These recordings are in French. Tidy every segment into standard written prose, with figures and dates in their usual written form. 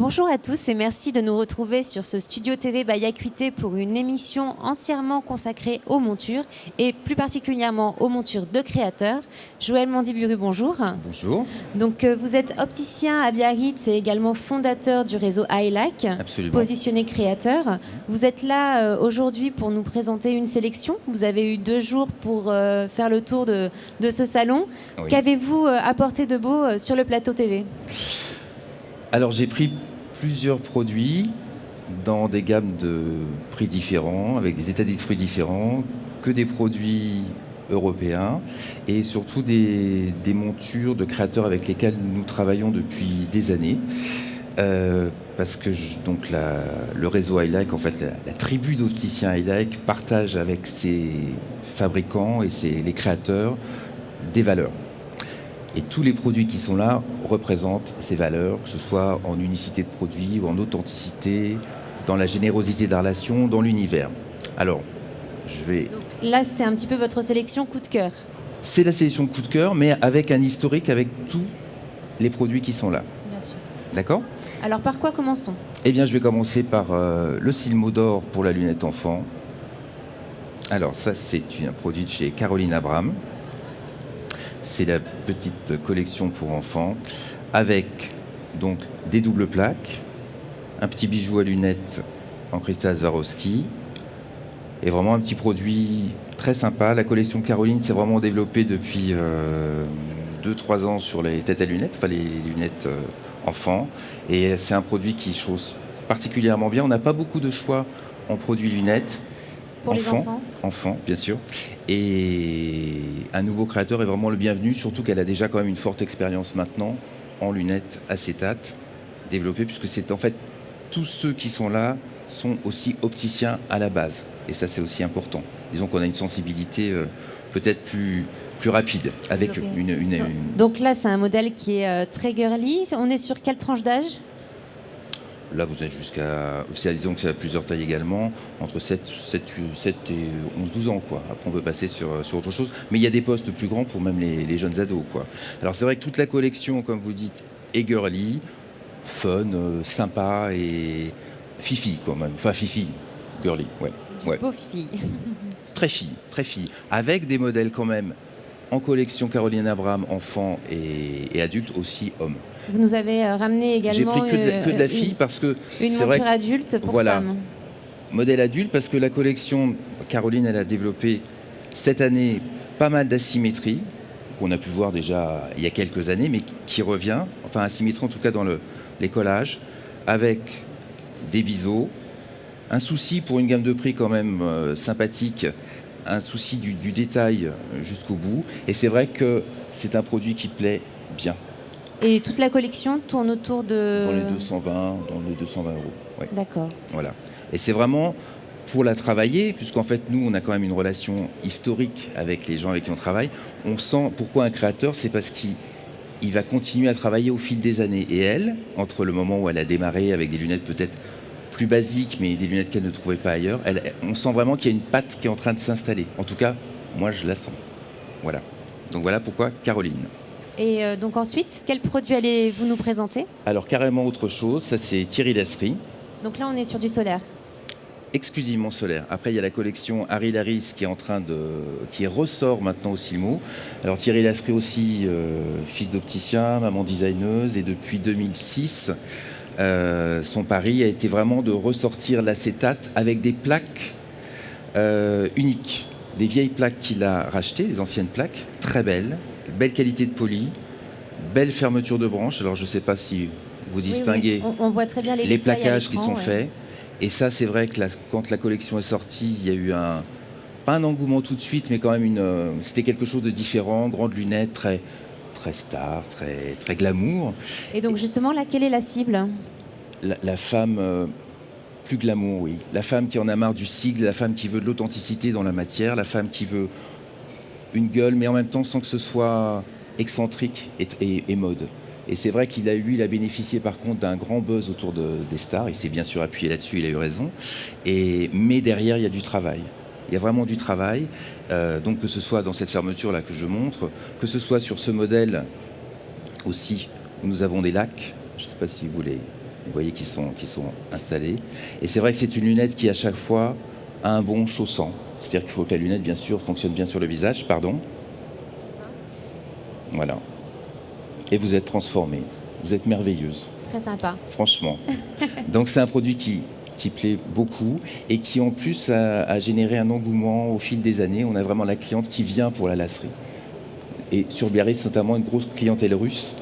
Bonjour à tous et merci de nous retrouver sur ce Studio TV by Acuité pour une émission entièrement consacrée aux montures et plus particulièrement aux montures de créateurs. Joël Mandiburu, bonjour. Bonjour. Donc vous êtes opticien à Biarritz et également fondateur du réseau iLac, positionné créateur. Vous êtes là aujourd'hui pour nous présenter une sélection. Vous avez eu 2 jours pour faire le tour de ce salon. Oui. Qu'avez-vous apporté de beau sur le plateau TV ? Alors j'ai pris plusieurs produits dans des gammes de prix différents, avec des états d'esprit différents, que des produits européens et surtout des montures de créateurs avec lesquels nous travaillons depuis des années. Parce que le réseau iLac, en fait, la tribu d'opticiens iLac partage avec ses fabricants et les créateurs des valeurs. Et tous les produits qui sont là représentent ces valeurs, que ce soit en unicité de produit ou en authenticité, dans la générosité de la relation, dans l'univers. Alors, je vais... Donc là, c'est un petit peu votre sélection coup de cœur. C'est la sélection coup de cœur, mais avec un historique, avec tous les produits qui sont là. Bien sûr. D'accord ? Alors, par quoi commençons ? Eh bien, je vais commencer par le Silmo d'or pour la lunette enfant. Alors, ça, c'est un produit de chez Caroline Abram. C'est la petite collection pour enfants avec donc des doubles plaques, un petit bijou à lunettes en cristal Swarovski et vraiment un petit produit très sympa. La collection Caroline s'est vraiment développée depuis 2-3 ans sur les têtes à lunettes, enfin les lunettes enfants, et c'est un produit qui chausse particulièrement bien. On n'a pas beaucoup de choix en produits lunettes. Pour les enfants ? Enfants, bien sûr. Et un nouveau créateur est vraiment le bienvenu, surtout qu'elle a déjà quand même une forte expérience maintenant en lunettes acétate développée, puisque c'est en fait tous ceux qui sont là sont aussi opticiens à la base. Et ça, c'est aussi important. Disons qu'on a une sensibilité peut-être plus rapide avec Donc là, c'est un modèle qui est très girly. On est sur quelle tranche d'âge ? Là, vous êtes disons que c'est à plusieurs tailles également, entre 7 et 11-12 ans, quoi. Après, on peut passer sur autre chose. Mais il y a des postes plus grands pour même les jeunes ados, quoi. Alors, c'est vrai que toute la collection, comme vous dites, est girly, fun, sympa et fifi, quand même. Enfin, fifi, girly, ouais. Beau fifi. Très fille. Avec des modèles quand même en collection Caroline Abram, enfants et adultes, aussi hommes. Vous nous avez ramené également... J'ai pris que de la fille parce que... Une monture adulte pour femmes. Modèle adulte parce que la collection Caroline, elle a développé cette année pas mal d'asymétrie qu'on a pu voir déjà il y a quelques années, mais qui revient, enfin asymétrie en tout cas dans les collages, avec des biseaux, un souci pour une gamme de prix quand même sympathique, un souci du détail jusqu'au bout, et c'est vrai que c'est un produit qui plaît bien. Et toute la collection tourne autour de... Dans les 220 euros. Ouais. D'accord. Voilà. Et c'est vraiment pour la travailler, puisqu'en fait, nous, on a quand même une relation historique avec les gens avec qui on travaille. On sent pourquoi un créateur, c'est parce qu'il va continuer à travailler au fil des années. Et elle, entre le moment où elle a démarré avec des lunettes peut-être plus basiques, mais des lunettes qu'elle ne trouvait pas ailleurs, on sent vraiment qu'il y a une patte qui est en train de s'installer. En tout cas, moi, je la sens. Voilà. Donc voilà pourquoi Caroline. Et donc ensuite, quel produit allez-vous nous présenter ? Alors carrément autre chose, ça c'est Thierry Lasserie. Donc là on est sur du solaire. Exclusivement solaire. Après il y a la collection Harry Laris qui ressort maintenant au Silmo. Alors Thierry Lasserie aussi, fils d'opticien, maman designeuse, et depuis 2006, son pari a été vraiment de ressortir l'acétate avec des plaques uniques. Des vieilles plaques qu'il a rachetées, des anciennes plaques, très belles. Belle qualité de poli, belle fermeture de branche. Alors je ne sais pas si vous distinguez on voit très bien les plaquages qui sont faits. Et ça, c'est vrai que quand la collection est sortie, il y a eu pas un engouement tout de suite, mais quand même c'était quelque chose de différent. Grandes lunettes, très, très star, très, très glamour. Et donc justement, là, quelle est la cible ? La femme plus glamour, oui. La femme qui en a marre du sigle, la femme qui veut de l'authenticité dans la matière, la femme qui veut une gueule, mais en même temps sans que ce soit excentrique et mode. Et c'est vrai qu'il a bénéficié par contre d'un grand buzz autour des stars. Il s'est bien sûr appuyé là-dessus, il a eu raison. Mais derrière, il y a du travail. Il y a vraiment du travail. Donc que ce soit dans cette fermeture-là que je montre, que ce soit sur ce modèle aussi, où nous avons des lacs. Je ne sais pas si vous Vous voyez qui sont installés. Et c'est vrai que c'est une lunette qui, à chaque fois, a un bon chaussant. C'est-à-dire qu'il faut que la lunette, bien sûr, fonctionne bien sur le visage. Pardon. Voilà. Et vous êtes transformée. Vous êtes merveilleuse. Très sympa. Franchement. Donc c'est un produit qui plaît beaucoup et qui en plus a généré un engouement au fil des années. On a vraiment la cliente qui vient pour la lacerie. Et sur Biarritz, notamment, une grosse clientèle russe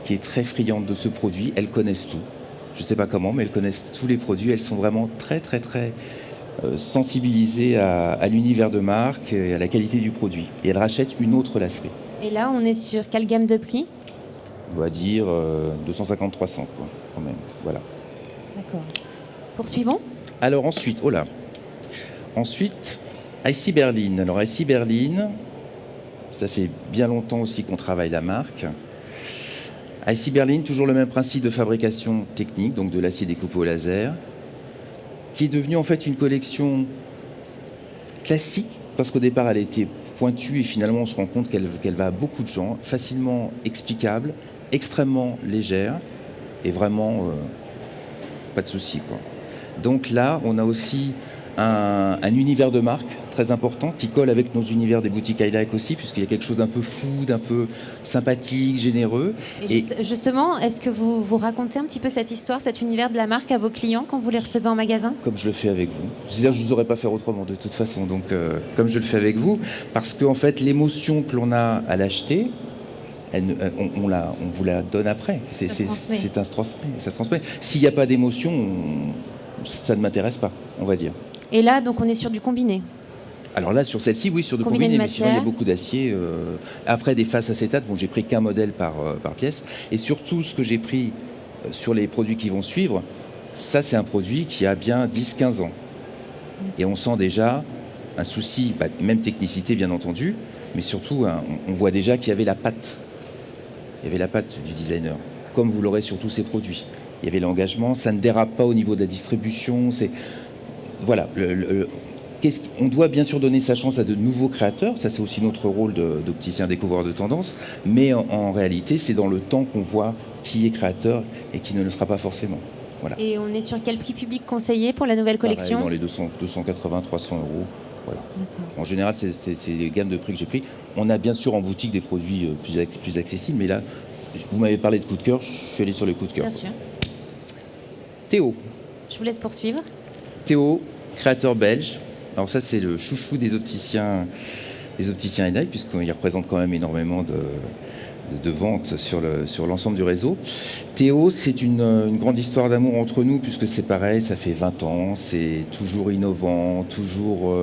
qui est très friande de ce produit. Elles connaissent tout. Je ne sais pas comment, mais elles connaissent tous les produits. Elles sont vraiment très, très, très sensibilisées à l'univers de marque et à la qualité du produit. Et elles rachètent une autre lacerie. Et là, on est sur quelle gamme de prix ? On va dire 250-300, quoi, quand même. Voilà. D'accord. Poursuivons. Alors ensuite, Ensuite, IC Berlin. Alors IC Berlin, ça fait bien longtemps aussi qu'on travaille la marque. IC Berlin, toujours le même principe de fabrication technique, donc de l'acier découpé au laser, qui est devenue en fait une collection classique, parce qu'au départ elle était pointue et finalement on se rend compte qu'elle va à beaucoup de gens, facilement explicable, extrêmement légère et vraiment pas de souci, quoi. Donc là, on a aussi un univers de marque très important qui colle avec nos univers des boutiques High-Like aussi, puisqu'il y a quelque chose d'un peu fou, d'un peu sympathique, généreux. Et justement, est-ce que vous racontez un petit peu cette histoire, cet univers de la marque à vos clients quand vous les recevez en magasin ? Comme je le fais avec vous. C'est-à-dire que je ne vous aurais pas faire autrement de toute façon. Donc, comme je le fais avec vous, parce qu'en fait, l'émotion que l'on a à l'acheter, on vous la donne après. Ça se transmet. S'il n'y a pas d'émotion, ça ne m'intéresse pas, on va dire. Et là, donc, on est sur du combiné. Alors là, sur celle-ci, oui, sur du combiné, mais sinon, il y a beaucoup d'acier. Après, des faces acétates, bon, j'ai pris qu'un modèle par pièce. Et surtout, ce que j'ai pris sur les produits qui vont suivre, ça, c'est un produit qui a bien 10-15 ans. Et on sent déjà un souci, même technicité, bien entendu, mais surtout, on voit déjà qu'il y avait la patte. Il y avait la patte du designer, comme vous l'aurez sur tous ces produits. Il y avait l'engagement, ça ne dérape pas au niveau de la distribution. Voilà, on doit bien sûr donner sa chance à de nouveaux créateurs, ça c'est aussi notre rôle d'opticien découvreur de tendance, mais en réalité c'est dans le temps qu'on voit qui est créateur et qui ne le sera pas forcément. Voilà. Et on est sur quel prix public conseillé pour la nouvelle collection ? Pareil, dans les 280-300 €. Voilà. En général, c'est les gammes de prix que j'ai pris. On a bien sûr en boutique des produits plus accessibles, mais là, vous m'avez parlé de coup de cœur, je suis allé sur les coups de cœur. Bien sûr. Théo. Je vous laisse poursuivre. Théo, créateur belge. Alors ça, c'est le chouchou des opticiens High-Like, puisqu'il représente quand même énormément de ventes sur l'ensemble du réseau. Théo, c'est une grande histoire d'amour entre nous, puisque c'est pareil, ça fait 20 ans, c'est toujours innovant, toujours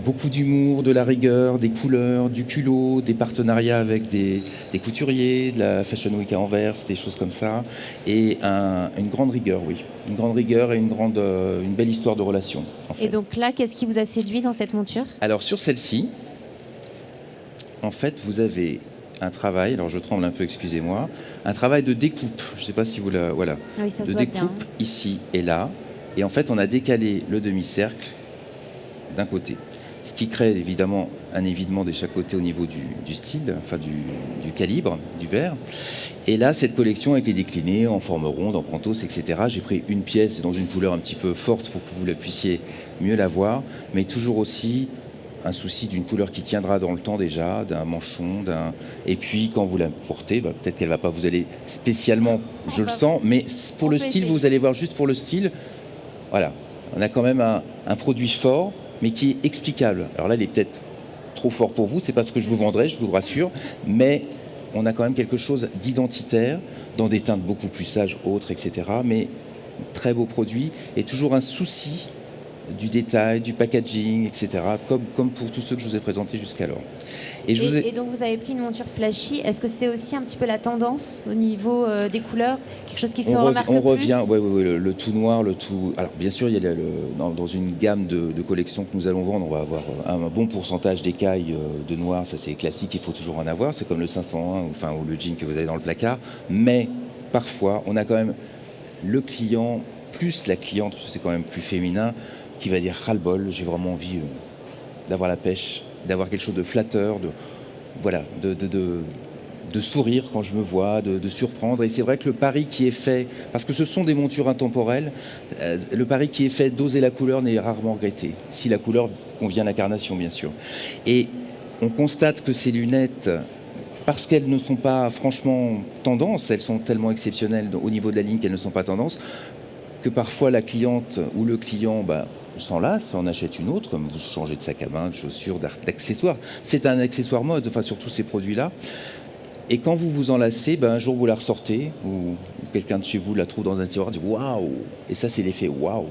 beaucoup d'humour, de la rigueur, des couleurs, du culot, des partenariats avec des couturiers, de la Fashion Week à Anvers, des choses comme ça, et une grande rigueur, oui. Une grande rigueur et une belle histoire de relation. En fait. Et donc là, qu'est-ce qui vous a séduit dans cette monture ? Alors sur celle-ci, en fait, vous avez un travail, alors je tremble un peu, excusez-moi, un travail de découpe. Je ne sais pas si vous la... Voilà. Ah oui, ça de se voit découpe bien. Ici et là. Et en fait, on a décalé le demi-cercle d'un côté. Ce qui crée évidemment un évidement de chaque côté au niveau du style, enfin du calibre, du verre. Et là, cette collection a été déclinée en forme ronde, en Prantos, etc. J'ai pris une pièce dans une couleur un petit peu forte pour que vous la puissiez mieux la voir, mais toujours aussi un souci d'une couleur qui tiendra dans le temps déjà, d'un manchon, et puis quand vous la portez, peut-être qu'elle ne va pas vous aller spécialement, je le sens, mais pour le style, vous allez voir juste pour le style, voilà, on a quand même un produit fort, mais qui est explicable. Alors là, il est peut-être trop fort pour vous, c'est pas ce que je vous vendrai, je vous rassure, mais on a quand même quelque chose d'identitaire, dans des teintes beaucoup plus sages, autres, etc. Mais très beau produit, et toujours un souci du détail, du packaging, etc., comme pour tous ceux que je vous ai présentés jusqu'alors. Et donc vous avez pris une monture flashy. Est-ce que c'est aussi un petit peu la tendance au niveau des couleurs ? Quelque chose qui se remarque plus ? On revient, oui, le tout noir, le tout... Alors bien sûr, il y a dans une gamme de collections que nous allons vendre, on va avoir un bon pourcentage d'écailles de noir, ça c'est classique, il faut toujours en avoir, c'est comme le 501 ou le jean que vous avez dans le placard, mais parfois on a quand même le client, plus la cliente, parce que c'est quand même plus féminin, qui va dire ras-le-bol, j'ai vraiment envie d'avoir la pêche, d'avoir quelque chose de flatteur, de sourire quand je me vois, de surprendre. Et c'est vrai que le pari qui est fait, parce que ce sont des montures intemporelles, le pari qui est fait d'oser la couleur n'est rarement regretté, si la couleur convient à l'incarnation, bien sûr. Et on constate que ces lunettes, parce qu'elles ne sont pas franchement tendance, elles sont tellement exceptionnelles au niveau de la ligne qu'elles ne sont pas tendance, que parfois la cliente ou le client s'en lasse, en achète une autre, comme vous changez de sac à main, de chaussures, d'accessoires. C'est un accessoire mode, enfin sur tous ces produits-là. Et quand vous vous en lassez, un jour vous la ressortez, ou quelqu'un de chez vous la trouve dans un tiroir, dit waouh. Et ça, c'est l'effet waouh.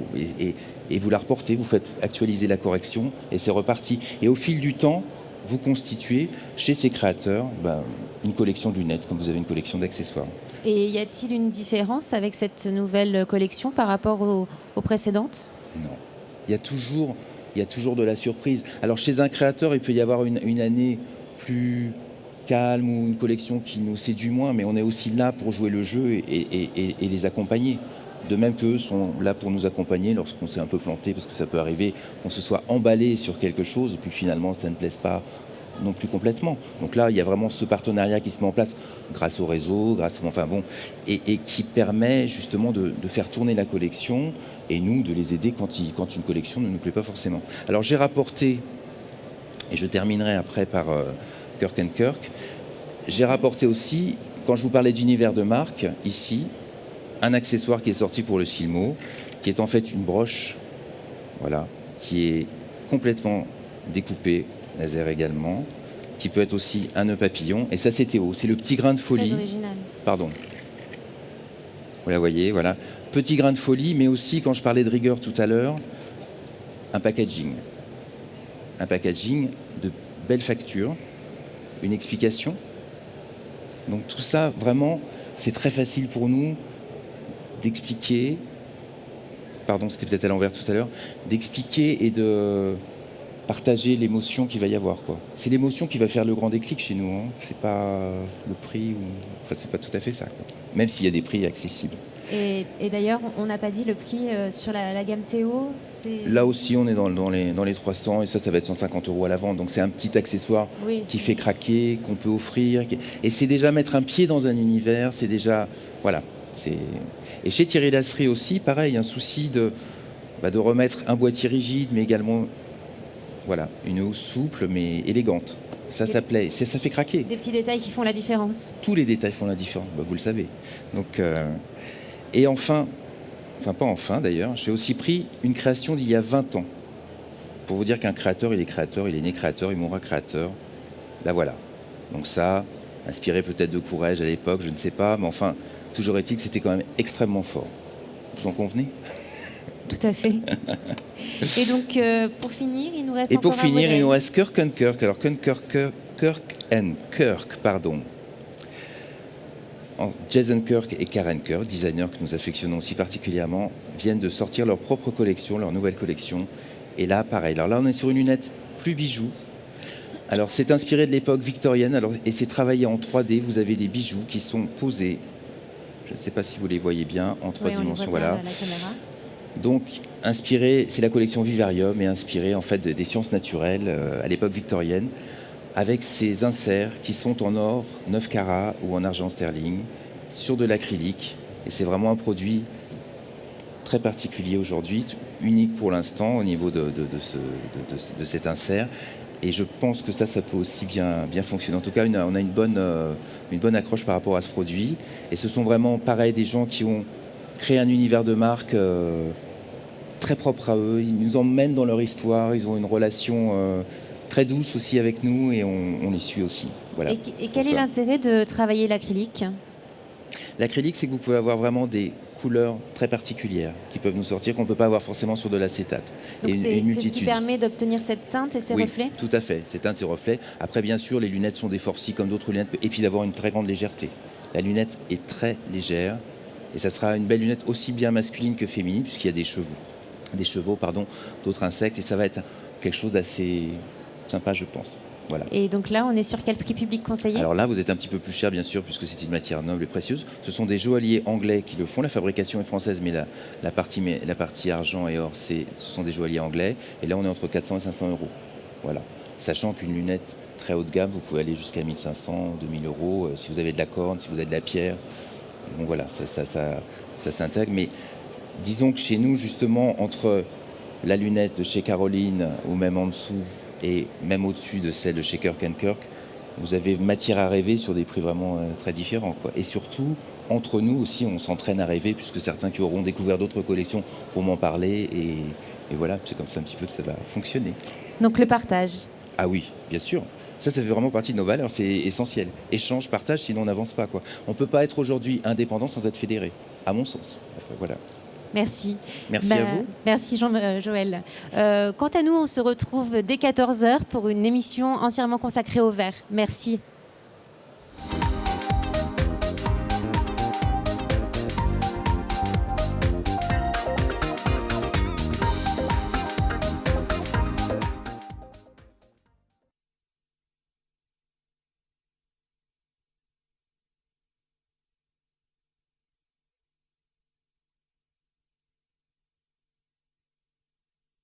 Et vous la reportez, vous faites actualiser la correction, et c'est reparti. Et au fil du temps, vous constituez chez ces créateurs une collection de lunettes, comme vous avez une collection d'accessoires. Et y a-t-il une différence avec cette nouvelle collection par rapport aux précédentes ? Non. Il y a toujours de la surprise. Alors chez un créateur, il peut y avoir une année plus calme ou une collection qui nous séduit moins, mais on est aussi là pour jouer le jeu et les accompagner. De même qu'eux sont là pour nous accompagner lorsqu'on s'est un peu planté, parce que ça peut arriver qu'on se soit emballé sur quelque chose et puis finalement ça ne plaise pas non plus complètement. Donc là, il y a vraiment ce partenariat qui se met en place grâce au réseau, et qui permet justement de faire tourner la collection et nous de les aider quand une collection ne nous plaît pas forcément. Alors j'ai rapporté, et je terminerai après par Kirk & Kirk, j'ai rapporté aussi, quand je vous parlais d'univers de marque, ici, un accessoire qui est sorti pour le Silmo, qui est en fait une broche, voilà, qui est complètement découpée, laser également, qui peut être aussi un nœud papillon. Et ça, c'est Théo, c'est le petit grain de folie. Très original. Pardon. Vous la voyez, voilà. Petit grain de folie, mais aussi, quand je parlais de rigueur tout à l'heure, un packaging. Un packaging de belle facture, une explication. Donc tout ça, vraiment, c'est très facile pour nous d'expliquer, pardon, c'était peut-être à l'envers tout à l'heure, d'expliquer et de partager l'émotion qu'il va y avoir, quoi. C'est l'émotion qui va faire le grand déclic chez nous, hein. C'est pas le prix, enfin c'est pas tout à fait ça, quoi. Même s'il y a des prix accessibles. Et d'ailleurs, on n'a pas dit le prix sur la gamme Théo. Là aussi, on est dans les 300 et ça va être 150 € à la vente. Donc c'est un petit accessoire qui fait craquer, qu'on peut offrir. Et c'est déjà mettre un pied dans un univers, c'est déjà... Voilà. Et chez Thierry Lasserie aussi, pareil, un souci de remettre un boîtier rigide, mais également une housse souple mais élégante. Ça plaît, ça fait craquer. Des petits détails qui font la différence. Tous les détails font la différence, vous le savez. Donc, et enfin pas enfin d'ailleurs, j'ai aussi pris une création d'il y a 20 ans. Pour vous dire qu'un créateur, il est né créateur, il mourra créateur. Là voilà. Donc ça, inspiré peut-être de Courrèges à l'époque, je ne sais pas, mais enfin... Toujours est-il que c'était quand même extrêmement fort. Vous en convenez ? Tout à fait. Et donc, pour finir, il nous reste encore un modèle. Il nous reste Kirk & Kirk. Alors, Kirk & Kirk, pardon. Jason Kirk et Karen Kirk, designers que nous affectionnons aussi particulièrement, viennent de sortir leur propre collection, leur nouvelle collection. Et là, pareil. Alors là, on est sur une lunette plus bijou. Alors, c'est inspiré de l'époque victorienne. Et c'est travaillé en 3D. Vous avez des bijoux qui sont posés. Je ne sais pas si vous les voyez bien, en 3 dimensions, voilà. Donc, inspiré, c'est la collection Vivarium, et inspiré en fait des sciences naturelles à l'époque victorienne, avec ces inserts qui sont en or 9 carats ou en argent sterling, sur de l'acrylique. Et c'est vraiment un produit très particulier aujourd'hui, unique pour l'instant au niveau de cet insert. Et je pense que ça peut aussi bien fonctionner. En tout cas, on a une bonne accroche par rapport à ce produit. Et ce sont vraiment, pareil, des gens qui ont créé un univers de marque très propre à eux. Ils nous emmènent dans leur histoire. Ils ont une relation très douce aussi avec nous et on les suit aussi. Voilà. Et quel est l'intérêt de travailler l'acrylique ? L'acrylique, c'est que vous pouvez avoir vraiment des couleurs très particulières qui peuvent nous sortir, qu'on ne peut pas avoir forcément sur de l'acétate. Donc c'est ce qui permet d'obtenir cette teinte et ces reflets ? Tout à fait, ces teintes et reflets. Après, bien sûr, les lunettes sont des forcis comme d'autres lunettes, et puis d'avoir une très grande légèreté. La lunette est très légère, et ça sera une belle lunette aussi bien masculine que féminine, puisqu'il y a des chevaux, d'autres insectes, et ça va être quelque chose d'assez sympa, je pense. Voilà. Et donc là, on est sur quel prix public conseillé ? Alors là, vous êtes un petit peu plus cher, bien sûr, puisque c'est une matière noble et précieuse. Ce sont des joailliers anglais qui le font. La fabrication est française, mais la partie argent et or, ce sont des joailliers anglais. Et là, on est entre 400 et 500 €. Voilà. Sachant qu'une lunette très haut de gamme, vous pouvez aller jusqu'à 1500, 2000 euros. Si vous avez de la corne, si vous avez de la pierre, bon voilà, ça s'intègre. Mais disons que chez nous, justement, entre la lunette de chez Caroline, ou même en dessous, et même au-dessus de celle de chez Kirk & Kirk, vous avez matière à rêver sur des prix vraiment très différents, quoi. Et surtout, entre nous aussi, on s'entraîne à rêver, puisque certains qui auront découvert d'autres collections vont m'en parler. Et voilà, c'est comme ça un petit peu que ça va fonctionner. Donc le partage. Ah oui, bien sûr. Ça fait vraiment partie de nos valeurs, c'est essentiel. Échange, partage, sinon on n'avance pas, quoi. On ne peut pas être aujourd'hui indépendant sans être fédéré, à mon sens. Voilà. Merci. Merci à vous. Merci Joël. Quant à nous, on se retrouve dès 14h pour une émission entièrement consacrée au verre. Merci.